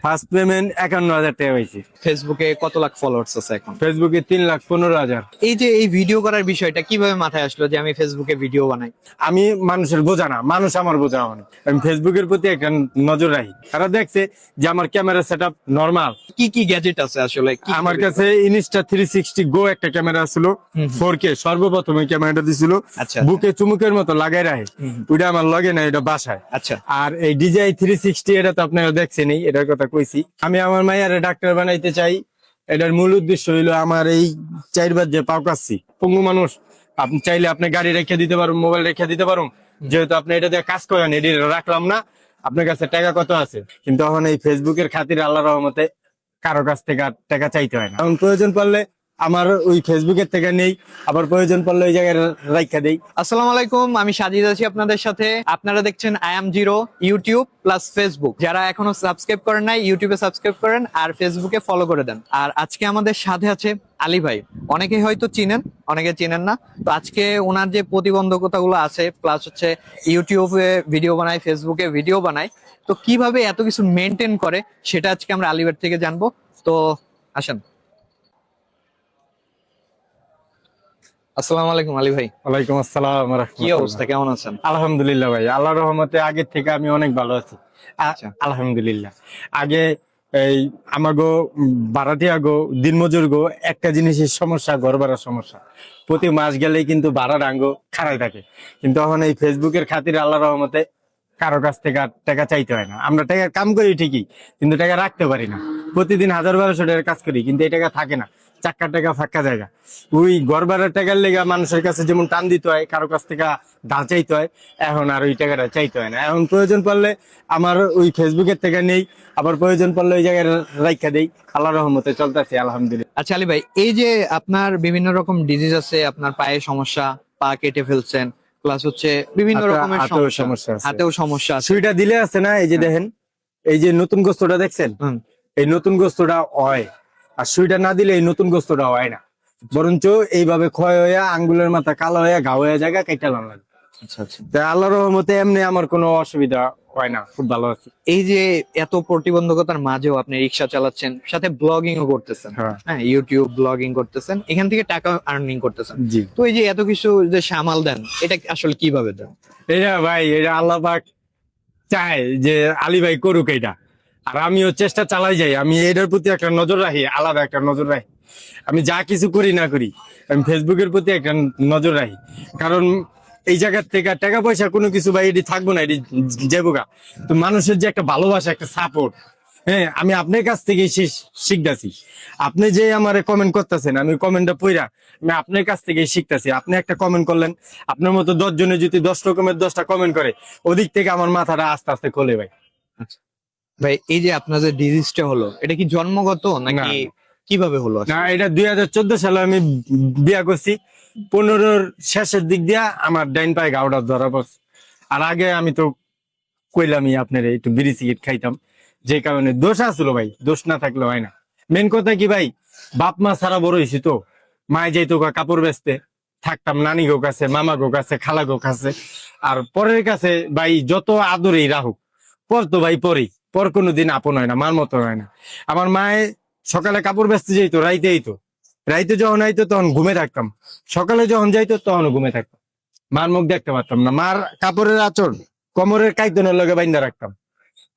First payment 51,000 টাকা পাইছি। ফেসবুকে কত লাখ ফলোয়ার্স আছে এখন? ফেসবুকে 3,15,000। এই যে এই ভিডিও করার বিষয়টা কিভাবে মাথায় আসলো যে আমি ফেসবুকে ভিডিও বানাই? আমি মানুষের বোঝা না, মানুষ আমার বোঝা মানে। আমি ফেসবুকের প্রতি একটা নজর রাখি। তারা দেখছে যে আমার ক্যামেরা সেট আপ নর্মাল। কি কি গ্যাজেট আছে আসলে? কি আমার কাছে ইনস্টা 360 গো একটা ক্যামেরা ছিল, 4K সর্বপ্রথম ওই ক্যামেরাটা দিছিল। আচ্ছা। বুকে চুমুকের মতো লাগাই রাখে, ওইটা আমার লগে না, এটা বাসায়। আচ্ছা। আর এই DJI 360 এটা তো আপনারা দেখছেনই, এটার কথা কইছি। আমি আমার মাইয়ারে ডাক্তার বানাইতে চাই। এটার মূল উদ্দেশ্য হইলো আমার এই 4 বার যে পাও কাচ্ছি, পঙ্গু মানুষ, আপনি চাইলে আপনি গাড়ি রেখে দিতে পারুন, মোবাইল রেখে দিতে পারুন। যেহেতু আপনি এটা দিয়ে কাজ করেন, এটি রাখলাম না। আপনার কাছে টাকা কত আছে, কিন্তু এখন এই ফেসবুকের খাতিরে আল্লাহর রহমতে কারো কাছ থেকে আর টাকা চাইতে হয় না। এখন প্রয়োজন পড়লে আমার ওই ফেসবুকের থেকে নেই, আবার প্রয়োজন পড়লে ওই জায়গায় রাইখা দেই। আসসালামু আলাইকুম, আমি সাজিদ আছি আপনাদের সাথে। আপনারা দেখছেন I am zero, YouTube plus Facebook. যারা এখনো সাবস্ক্রাইব করেন নাই, ইউটিউবে সাবস্ক্রাইব করেন আর ফেসবুকে ফলো করে দেন। আর আজকে আমাদের সাথে আছে আলী ভাই। অনেকে হয়তো চিনেন, অনেকে চিনেন না। তো আজকে ওনার যে প্রতিবন্ধকতাগুলো আছে, প্লাস হচ্ছে ইউটিউবে ভিডিও বানায়, ফেসবুকে ভিডিও বানায়, তো কিভাবে এত কিছু মেনটেন করে সেটা আজকে আমরা আলী ভাইয়ের থেকে জানবো। তো আসেন। আসসালামু আলাইকুম আলী ভাই। ওয়ালাইকুম আসসালাম ওয়া কি রাহমাতুল্লাহ। অবস্থা, কেমন আছেন? আলহামদুলিল্লাহ ভাই, আল্লাহর রহমতে আগের থেকে আমি অনেক ভালো আছি। আচ্ছা। আলহামদুলিল্লাহ। আগে এই আমাগো ভাড়াটিয়া গো, দিনমজুর গো, একটা জিনিসের সমস্যা, ঘর ভাড়ার সমস্যা। প্রতি মাস গেলেই কিন্তু ভাড়া ডাঙ্গো খাড়াই থাকে। কিন্তু এখন এই ফেসবুকের খাতিরে আল্লাহর রহমতে কারো কাছ থেকে আর টাকা চাইতে হয় না। আমরা টাকার কাম করি ঠিকই, কিন্তু টাকা রাখতে পারি না। প্রতিদিন 1,000-1,200 টাকার কাজ করি, কিন্তু এই টাকা থাকে না। চাক্কা টাকা ফাঁকা জায়গা। ওই ঘর ভাড়ার টাকার লেগা মানুষের কাছে যেমন টান দিতে হয়, কারো কাছ থেকে ধার চাইতে হয়, এখন আর ওই টাকাটা চাইতে হয় না। এখন প্রয়োজন পড়লে আমার ওই ফেসবুকের থেকে নেই, আবার প্রয়োজন পড়লে ওই জায়গায় রাইখা দেই। আল্লাহর রহমতে চলতেছে আলহামদুলিল্লাহ। আচ্ছা আলী ভাই, এই যে আপনার বিভিন্ন রকম ডিজিজ আছে, আপনার পায়ে সমস্যা, পা কেটে ফেলছেন, প্লাস হচ্ছে বিভিন্ন রকমের হাতেও সমস্যা, সমস্যা আছে। হাতেও সমস্যা আছে। সুইটা দিলে আছে না, এই যে দেখেন, এই যে নতুন গোস্তটা দেখছেন, হুম। এই নতুন গোস্তটা হয়। আর সুইটা না দিলে এই নতুন গোস্তটা হয় না, বরঞ্চ এইভাবে ক্ষয় হইয়া আঙ্গুলের মাথা কালো হইয়া ঘা হয়ে জায়গা কেটে লাগে। আচ্ছা আচ্ছা। তাই আল্লাহর রহমতে এমনি আমার কোনো অসুবিধা হয় না, খুব ভালো আছি। এই যে এত প্রতিবন্ধকতার মাঝেও আপনি রিক্সা চালাচ্ছেন, সাথে ব্লগিং ও করতেছেন, হ্যাঁ। হ্যাঁ ইউটিউব ব্লগিং করতেছেন, এখান থেকে টাকা আর্নিং করতেছেন। জি। তো এই যে এত কিছু যে সামাল দেন, এটা আসলে কিভাবে দেন? এটা ভাই, এটা আল্লাহ পাক চায় যে আলী ভাই করুক এটা, আর আমিও চেষ্টা চালাই যাই। আমি এটার প্রতি একটা নজর রাখি, আলাদা একটা নজর রাখি। আমি যা কিছু করি না করি, আমি ফেসবুকের প্রতি একটা নজর রাখি। কারণ এই জায়গার থেকে টাকা পয়সা কোনো কিছু ভাই এটি থাকবো না, এটি যাবো গা। তো মানুষের যে একটা ভালোবাসা, একটা সাপোর্ট, হ্যাঁ, আমি আপনার কাছ থেকে শিখতেছি। আপনি যে আমার কমেন্ট করতেছেন, আমি কমেন্টটা পড়া আমি আপনার কাছ থেকে শিখতেছি। আপনি একটা কমেন্ট করলেন, আপনার মতো 10 জনে যদি 10 রকমের 10টা কমেন্ট করে, ওদিক থেকে আমার মাথাটা আস্তে আস্তে খোলে ভাই। আচ্ছা ভাই, এই যে আপনার যে ডিজিজটা হলো, এটা কি জন্মগত নাকি না। কিভাবে হলো আসলে? না, এটা 2014 সালে আমি বিয়া করছি। 15-র শেষের দিক দিয়া আমার ডাইন পায়ে গাওটা ধরা পড়ছে। আর আগে আমি তো কইলামই আপনার একটু বিড়ি সিগারেট খাইতাম, যে কারণে দোষ আসলো ভাই। দোষ না থাকলে হয় না। মেন কথা কি ভাই, বাপ মা ছাড়া বড় হয়েছি তো। মায়ে যাইতো কাপড় বেচতে, থাকতাম নানি গো কাছে, মামা গো কাছে, খালা গো কাছে। আর পরের কাছে ভাই যত আদরেই রাহুক, পর তো ভাই পরেই, পর কোনোদিন আপন হয় না, মার মতো হয় না। আমার মায়ে সকালে কাপড় বেচতে যাইতো, রাইতে আইতো। রাইতে যখন আইতো তখন ঘুমে থাকতাম, সকালে যখন যাইতো তখন ঘুমে থাকতাম। মার মুখ দেখতে পারতাম না। মার কাপড়ের আঁচড় কোমরের কাইতনের লগে বাইন্দা রাখতাম,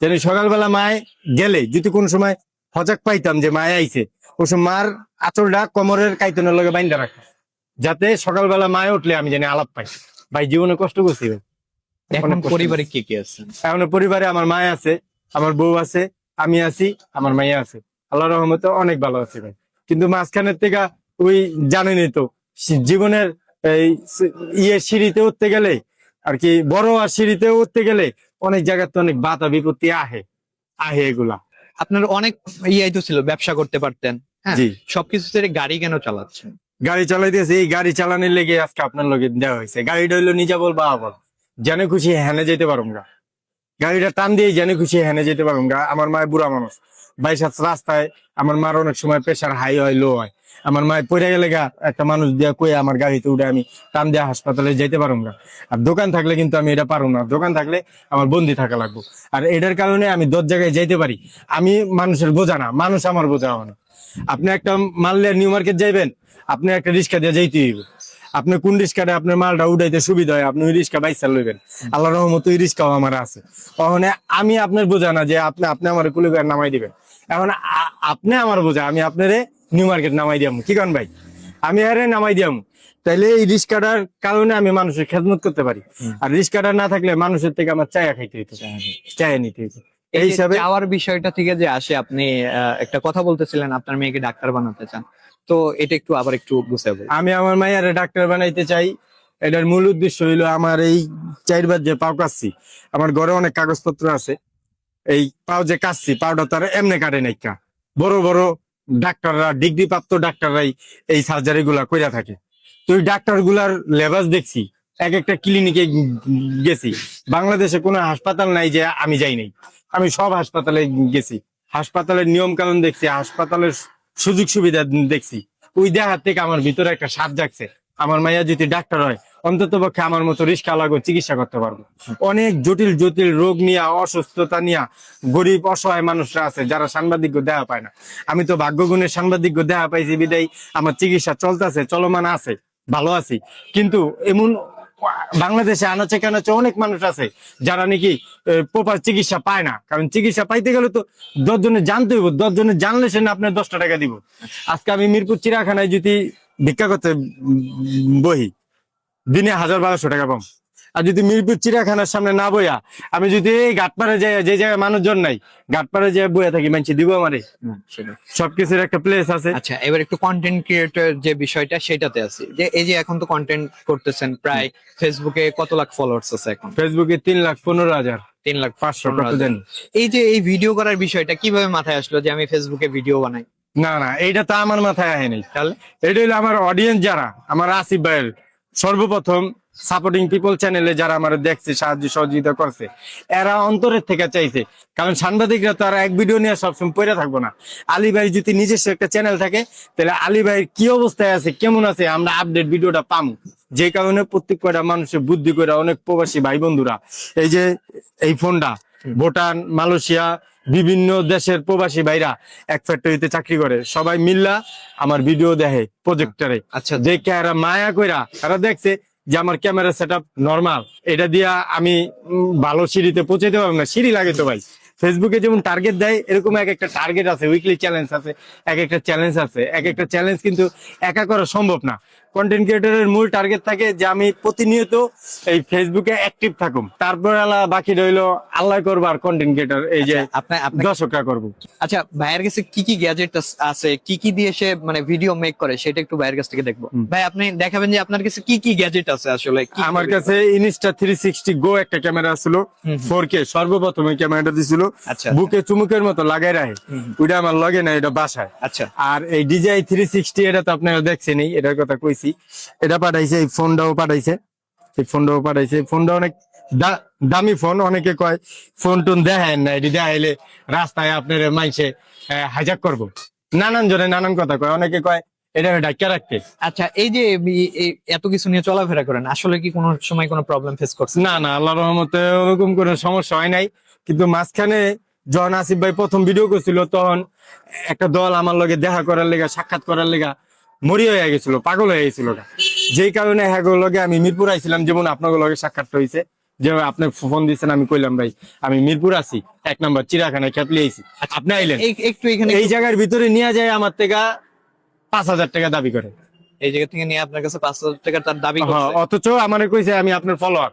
যেন সকালবেলা মায় গেলে যদি কোন সময় হজাক পাইতাম যে মায় আইছে, ওই সময় মার আঁচড়টা কোমরের কাইতনের লগে বাইন্দা রাখতাম, যাতে সকালবেলা মায় উঠলে আমি জানি আলাপ পাই। ভাই জীবনে কষ্ট করছি ভাই, এখন অনেক কষ্ট পরিবারে করছি। কে কে আছেন? এখন পরিবারে আমার মায় আছে, আমার বউ আছে, আমি আছি, আমার মাইয়া আছে। আল্লাহ রহমতে অনেক ভালো আছে ভাই। কিন্তু মাঝখানের থেকে ওই জানেনই তো, জীবনের এই সিঁড়িতে উঠতে গেলে আর কি, বড় আর সিঁড়িতে উঠতে গেলে অনেক জায়গাতে অনেক বাধা বিপত্তি আহে আহে এগুলা। আপনার অনেক ইয়াই তো ছিল, ব্যবসা করতে পারতেন, হ্যাঁ। জি। সবকিছু ছেড়ে গাড়ি কেন চালাচ্ছেন? গাড়ি চালাইতেছে, এই গাড়ি চালানোর লেগে আজকে আপনার লগে দেওয়া হয়েছে। গাড়িটা হইলো নিজে বল বা বল, জানে খুশি হ্যানে যেতে পারুম গা। গাড়িটা টান দিয়ে জানি খুশি হেনে যেতে পারবো আমার মায়ের বুড়া মানুষ বাইসাত রাস্তায় আমার মার অনেক সময় প্রেশার হাই হয় লো হয় আমার মায়ের পড়ে গেলে একটা মানুষ দিয়া কয়ে আমার গাড়িতে উঠে আমি টান দিয়ে হাসপাতালে যেতে পারবো না। আর দোকান থাকলে কিন্তু আমি এটা পারবো না, দোকান থাকলে আমার বন্দি থাকা লাগবো। আর এটার কারণে আমি 10 জায়গায় যাইতে পারি। আমি মানুষের বোঝা না, মানুষ আমার বোঝা হয় না। আপনি একটা মানলে নিউ মার্কেট যাইবেন, আপনি একটা রিক্সা দিয়ে যাইতে হইব। আপনি কোন রিক্সাটা আপনার মালটা উঠাইতে সুবিধা হয় আপনি ওই রিক্সা বাইসা লইবেন। আল্লাহ রহমত ওই রিক্সাও আমার আছে। ওখানে আমি আপনার বোঝা না যে আপনি আপনি আমার কুলিবার নামাই দিবেন। এখন আপনি আমার বোঝা, আমি আপনারে নিউ মার্কেট নামাই দিয়াম, কি কন ভাই? আমি আরে নামাই দিয়াম, তাইলে এই রিক্সাটার কারণে আমি মানুষের খেদমত করতে পারি। আর রিক্সাটা না থাকলে মানুষের থেকে আমার চায়া খাইতে হইতো, চায়া নিতে হইতো। এই হিসাবে চাওয়ার বিষয়টা থেকে যে আসে, আপনি একটা কথা বলতেছিলেন আপনার মেয়েকে ডাক্তার বানাতে চান, তো এটা একটু আবার একটু বুঝাই বলুন। আমি আমার মায়ের ডাক্তার বানাইতে চাই। এটার মূল উদ্দেশ্য হইলো আমার এই 4 বার যে পাও কাটছি, আমার ঘরে অনেক কাগজপত্র আছে। এই পাও যে কাটছি, পাওটা তারা এমনি কাটে নাই কা, বড় বড় ডাক্তাররা, ডিগ্রি প্রাপ্ত ডাক্তাররাই এই সার্জারি গুলা কইরা থাকে। তো ওই ডাক্তার গুলার লেবাস দেখছি, এক একটা ক্লিনিকে গেছি। বাংলাদেশে কোনো হাসপাতাল নাই যে আমি যাই নাই, আমি সব হাসপাতালে গেছি। হাসপাতালের নিয়ম কানুন দেখছি, হাসপাতালের সুযোগ সুবিধা দেখছি। ওই দেখার থেকে আমার ভিতরে একটা সাপ জাগছে, আমার মাইয়া যদি ডাক্তার হয় অন্তত পক্ষে আমার মতো রিস্কা লাগো চিকিৎসা করতে পারবো। অনেক জটিল জটিল রোগ নিয়ে, অসুস্থতা নিয়ে গরিব অসহায় মানুষরা আছে যারা সাংবাদিক দেখা পায় না। আমি তো ভাগ্যগুণের সাংবাদিক দেখা পাইছি বিদায় আমার চিকিৎসা চলতেছে, চলমান আছে, ভালো আছি। কিন্তু এমন বাংলাদেশে আনাচে কানাচে অনেক মানুষ আছে যারা নাকি প্রপার চিকিৎসা পায় না। কারণ চিকিৎসা পাইতে গেলে তো 10 জনে জানতে হইব, 10 জনে জানলে সে না আপনার 10টা টাকা দিব। আজকে আমি মিরপুর চিড়িয়াখানায় যদি ভিক্ষা করতে বহি, দিনে 1000-1200 টাকা পাম। আর যদি মিরপুর চিড়িয়াখানার সামনে না বইয়া আমি যদি এই ঘাটপাড়ে যাই, যে জায়গায় মানুষজন নাই, ঘাটপাড়ে যাই বইয়া থাকি, মানুষ দিব আমারে? সবকিছুর একটা প্লেস আছে। আচ্ছা, এবার একটু কন্টেন্ট ক্রিয়েটর যে বিষয়টা সেটাতে আছে, যে এই যে এখন তো কন্টেন্ট করতেছেন, প্রায় ফেসবুকে কত লাখ ফলোয়ার্স আছে এখন? ফেসবুকে 3,15,000, 3,05,000। কত জানি। এই যে এই ভিডিও করার বিষয়টা কিভাবে মাথায় আসলো যে আমি ফেসবুকে ভিডিও বানাই? না না, এইটা তো আমার মাথায় আহে নাই। তাহলে এটা হলো আমার অডিয়েন্স, যারা আমার আসিফ ভাইয়ের সর্বপ্রথম সাপোর্টিং পিপল চ্যানেলে যারা আমার দেখছে, সাহায্য সহযোগিতা করছে, এরা অন্তরের থেকে চাইছে। কারণ সাংবাদিকরা তো আর এক ভিডিও নিয়ে সবসময় পড়ে থাকবো না। আলী ভাই যদি নিজস্ব একটা চ্যানেল থাকে, তাহলে আলী ভাইয়ের কি অবস্থায় আছে, কেমন আছে, আমরা আপডেট ভিডিওটা পামু। যে কারণে প্রত্যেক কয়টা মানুষের বুদ্ধি করে অনেক প্রবাসী ভাই বন্ধুরা এই যে এই ফোনটা ভুটান, মালয়েশিয়া, বিভিন্ন দেশের প্রবাসী ভাইরা এক ফ্যাক্টরিতে চাকরি করে, সবাই মিল্লা আমার ভিডিও দেখে প্রজেক্টরে। আচ্ছা, দেখে এরা মায়া কইরা তারা দেখছে যে আমার ক্যামেরা সেটআপ নরমাল, এটা দিয়া আমি ভালো সিঁড়িতে পৌঁছাইতে পারবো না। সিঁড়ি লাগে তো ভাই। ফেসবুকে যেমন টার্গেট দেয়, এরকম এক একটা টার্গেট আছে, উইকলি চ্যালেঞ্জ আছে, এক একটা চ্যালেঞ্জ আছে। এক একটা চ্যালেঞ্জ কিন্তু একা করা সম্ভব না। কন্টেন্ট ক্রিয়েটরের মূল টার্গেট থাকে যে আমি প্রতিনিয়ত এই ফেসবুকে অ্যাক্টিভ থাকুম, তারপর বাকি রইলো আল্লাহ করবো আর কন্টেন্ট ক্রিয়েটর এই যে দর্শকরা করবো। আচ্ছা, ভাইয়ের কাছে কি কি গ্যাজেট আছে, কি কি দিয়ে সে মানে ভিডিও মেক করে, সেটা একটু ভাইয়ের কাছ থেকে দেখবো। ভাই আপনি দেখাবেন যে আপনার কাছে কি কি গ্যাজেট আছে আসলে? আমার কাছে ইনস্টা 360 গো একটা ক্যামেরা ছিল, 4K সর্বপ্রথম এই ক্যামেরাটা দিছিল। আচ্ছা, বুকে চুমুকের মতো লাগাই রাখে, ওইটা আমার লগে না, এটা বাসায়। আচ্ছা। আর এই DJI 360 এটা তো আপনারা দেখছেনই, এটার কথা কইছি। এটা পাঠাইছে, এই ফোনটাও পাঠাইছে, এই ফোনটাও পাঠাইছে। ফোনটা অনেক দামি ফোন। অনেকে কয় ফোন টোন দেখেন না, এটি দেখাইলে রাস্তায় আপনার মাইসে হাইজাক করবো, নানান জনে নানান কথা কয়। অনেকে কয় এটা ঢাকা রাখতে। আচ্ছা, এই যে এত কিছু নিয়ে চলাফেরা করেন, আসলে কি কোনো সময় কোনো প্রবলেম ফেস করছেন? না না, আল্লাহর রহমতে ওরকম কোনো সমস্যা হয় নাই। কিন্তু মাঝখানে যখন আসিফ ভাই প্রথম ভিডিও করছিল, তখন একটা দল আমার লগে দেখা করার লেগা, সাক্ষাৎ করার লেগা মরি হয়ে গেছিল, পাগল হয়ে গেছিল। যেই কারণে হ্যাঁ লগে আমি মিরপুর আইছিলাম, যেমন আপনার লগে সাক্ষাৎ হয়েছে, যে আপনি ফোন দিচ্ছেন, আমি কইলাম ভাই আমি মিরপুর আছি, 1 নম্বর চিড়িয়াখানায় খেপলি আইছি, আপনি আইলেন। একটু এখানে এই জায়গার ভিতরে নিয়ে যায় আমার থেকে 5,000 টাকা দাবি করে। এই জায়গা থেকে নিয়ে আপনার কাছে 5,000 টাকা তার দাবি করছে। অথচ আমারে কইছে আমি আপনার ফলোয়ার,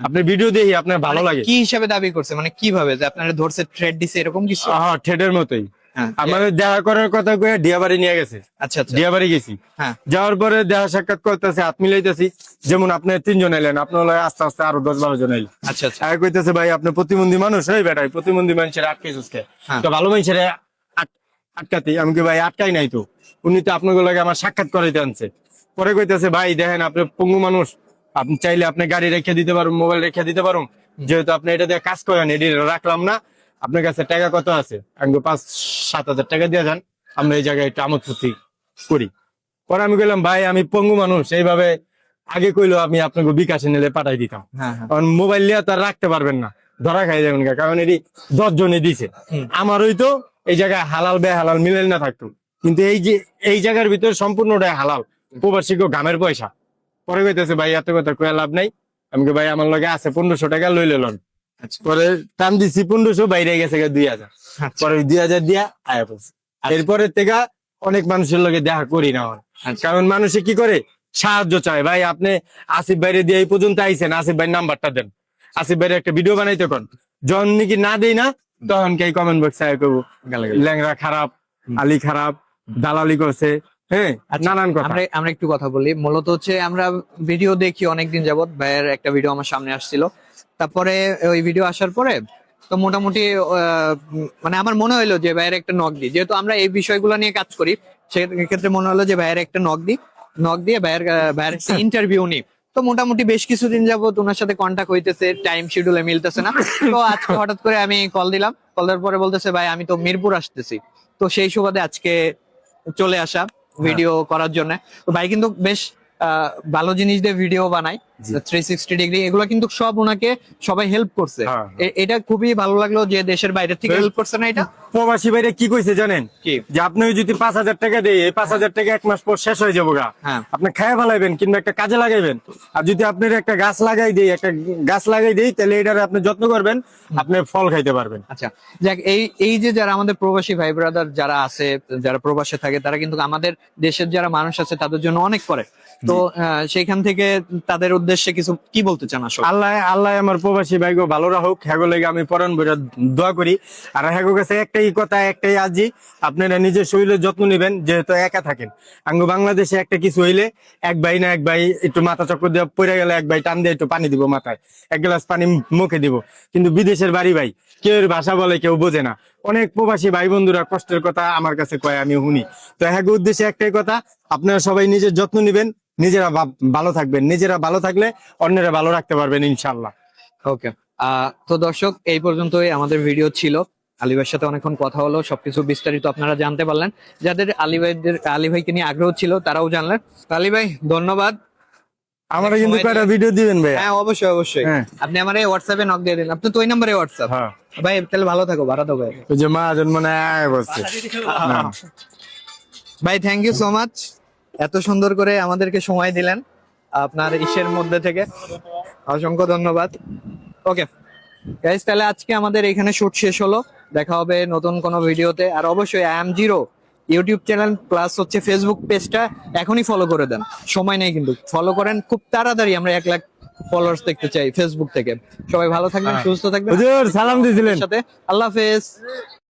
আপনার ভিডিও দেখি আপনার ভালো লাগে। কি হিসাবে দাবি করছে, মানে কিভাবে, যে আপনারা ধরছে, থ্রেড দিছে, এরকম কিছু? হ্যাঁ, থ্রেডের মতোই। হ্যাঁ, আমাদের দেখা করার কথা কয়ে ডিয়াবাড়ি নিয়ে গেছে। আচ্ছা আচ্ছা, ডিয়াবাড়ি গেছি, হ্যাঁ। যাওয়ার পরে দেখা সাক্ষাৎ করতেছে, হাত মিলাইতেছি। যেমন আপনি 3 জন এলেন, আপনার আস্তে আস্তে আরো 10-12 জন এলেন। আচ্ছা আচ্ছা, আর কইতেছে ভাই আপনি প্রতিবন্ধী মানুষ, এই বেটাই প্রতিবন্ধী মানুষের আটকাইছে, হ্যাঁ। তো ভালো মানুষের আটকাতে। আমি কি ভাই আটকাই নাই তো, উনি তো আপনার লাগে আমার সাক্ষাৎ করাইতে আনছে। পরে কইতেছে ভাই দেখেন আপনি পঙ্গু মানুষ, আপনি চাইলে আপনি গাড়ি রেখে দিতে পারুন, মোবাইল রেখে দিতে পারুন, যেহেতু আপনি এটা দিয়ে কাজ করেন, এটি রাখলাম না, আপনার কাছে টাকা কত আছে, আমি 5-7 হাজার টাকা দিয়ে যান, আমরা এই জায়গায় একটু আমোদ ফুর্তি করি। পরে আমি বললাম ভাই আমি পঙ্গু মানুষ, এইভাবে আগে কইলো আমি আপনাকে বিকাশে নিলে পাঠাই দিতাম, হ্যাঁ হ্যাঁ কারণ মোবাইল নিয়ে তো আর রাখতে পারবেন না, ধরা খাই যাবেন গা, কারণ এটি 10 জনে দিছে। হুম। আমার হইতো এই জায়গায় হালাল বেহালাল মিলেন না থাকতো, কিন্তু এই যে এই জায়গার ভিতরে সম্পূর্ণটাই হালাল, প্রবাসী গামের পয়সা। পরে কইতেছে ভাই এত কথা কয়ে লাভ নাই, আমি কই, ভাই আমার লগে আছে 1500 টাকা লই লেলন। আচ্ছা পরে টান দিছি 1500, বাইরে গেছে 2000। আচ্ছা পরে 2000 দিয়া আয়া পড়ছে। এরপরের থেকে অনেক মানুষের লগে দেখা করি না আমার, আচ্ছা। কারণ মানুষে কি করে সাহায্য চায়, ভাই আপনি আসিফ ভাইরে দিয়ে এই পর্যন্ত আইছেন, আসিফ ভাই নাম্বারটা দেন, আসিফ ভাইরে একটা ভিডিও বানাইতে কোন, যখন নাকি না দেই না তখন কে কমেন্ট বক্সে আয় করবো গালাগালি। ল্যাংরা খারাপ, আলী খারাপ, দালালি করছে, হ্যাঁ আচ্ছা, নানান কথা। আমরা আমরা একটু কথা বলি। মূলত হচ্ছে আমরা ভিডিও দেখি অনেকদিন যাবত, ভাইয়ের একটা ভিডিও আমার সামনে আসছিল, তারপরে ওই ভিডিও আসার পরে তো মোটামুটি মানে আমার মনে হলো যে ভাইয়ের একটা নক দিই, যেহেতু আমরা এই বিষয়গুলো নিয়ে কাজ করি, সেক্ষেত্রে মনে হলো যে ভাইয়ের একটা নক দিয়ে ভাইয়ের একটা ইন্টারভিউ নিই। তো মোটামুটি বেশ কিছুদিন যাবত ওনার সাথে কন্ট্যাক্ট হইতেছে, টাইম শিডিউলে মিলতেছে না। তো আজকে হঠাৎ করে আমি কল দিলাম, কল দেওয়ার পরে বলতেছে ভাই আমি তো মিরপুর আসতেছি। তো সেই সুবাদে আজকে চলে আসা ভিডিও করার জন্য। তো ভাই কিন্তু বেশ ভালো জিনিস দিয়ে ভিডিও বানায়, জি। 360 ডিগ্রি, এগুলো কিন্তু সব ওনাকে সবাই হেল্প করছে। হ্যাঁ, এটা খুবই ভালো লাগলো যে দেশের বাইরে থেকে হেল্প করছে না এটা। প্রবাসী ভাইরে কি কইছে জানেন, কি? যে আপনি যদি 5000 টাকা দেয়, এই 5000 টাকা 1 মাস পর শেষ হয়ে যাবো গা, হ্যাঁ আপনি খায় ফেলাইবেন কিংবা একটা কাজে লাগাইবেন। আর যদি আপনার একটা গাছ লাগাই দেই তাহলে এটার আপনি যত্ন করবেন, আপনি ফল খাইতে পারবেন। আচ্ছা, যাক, এই যে যারা আমাদের প্রবাসী ভাই ব্রাদার যারা আছে, যারা প্রবাসে থাকে, তারা কিন্তু আমাদের দেশের যারা মানুষ আছে তাদের জন্য অনেক করে। তো সেইখান থেকে তাদের উদ্দেশ্যে কিছু কি বলতে চান আসলে? আল্লাহ আল্লাহ আমার প্রবাসী ভাইগো ভালো রাখুক, হ্যাগো লেগে আমি পরাণ বইরা দোয়া করি। আর হ্যাগো কাছে একটাই কথা, একটাই আজি, আপনারা নিজের শরীরের যত্ন নেবেন, যেহেতু একা থাকেন। আঙ্গো বাংলাদেশে একটা কিছু হইলে এক ভাই না এক ভাই একটু মাথা চক্কর দিয়ে পড়ে গেলে এক ভাই টান দিয়ে একটু পানি দিব মাথায়, 1 গ্লাস পানি মুখে দিব। কিন্তু বিদেশের বাড়ি ভাই, কেউ এর ভাষা বলে কেউ বোঝে না। অনেক প্রবাসী ভাই বন্ধুরা কষ্টের কথা আমার কাছে কয়, আমি শুনি। তো হ্যাগো উদ্দেশ্যে একটাই কথা, আপনারা সবাই নিজের যত্ন নিবেন, নিজেরা ভালো থাকবেন, নিজেরা ভালো থাকলে অন্যরা ভালো রাখতে পারবেন ইনশাল্লাহ। ওকে, তো দর্শক, এই পর্যন্তই আমাদের ভিডিও ছিল। আলী ভাইয়ের সাথে অনেকক্ষণ কথা হলো, সবকিছু বিস্তারিত আপনারা জানতে পারলেন। যাদের আলী ভাইকে নিয়ে আগ্রহ ছিল তারাও জানলেন। আলী ভাই ধন্যবাদ। আমরা কিন্তু সময় কয়টা দিয়ে- ভিডিও দিবেন ভাই। হ্যাঁ, অবশ্যই অবশ্যই। হ্যাঁ। আপনি আমার এই হোয়াটসঅ্যাপে নক দিয়ে দিন, আপনি তো ওই নাম্বারে হোয়াটসঅ্যাপ। হ্যাঁ, ভাই তাহলে ভালো থাকো, ভাড়া দাও ভাই। ওই যে মহাজন মনে হয় বসছে। হ্যাঁ। ভাই থ্যাংক ইউ সো মাচ, এত সুন্দর করে আমাদেরকে সময় দিলেন আপনার ইসের মধ্যে থেকে, অসংখ্য ধন্যবাদ। ওকে গাইস, তাহলে আজকে আমাদের এখানে শুট শেষ হলো। দেখা হবে নতুন কোনো ভিডিওতে। আর অবশ্যই I am zero YouTube channel plus হচ্ছে ফেসবুক পেজটা এখনই ফলো করে দেন, সময় নেই কিন্তু ফলো করেন, খুব তাড়াতাড়ি আমরা 1 লাখ ফলোয়ার্স দেখতে চাই ফেসবুক থেকে। সবাই ভালো থাকবেন, সুস্থ থাকবেন। হুজুর সালাম দিয়েছিলেন। সাথে আল্লাহ হাফেজ।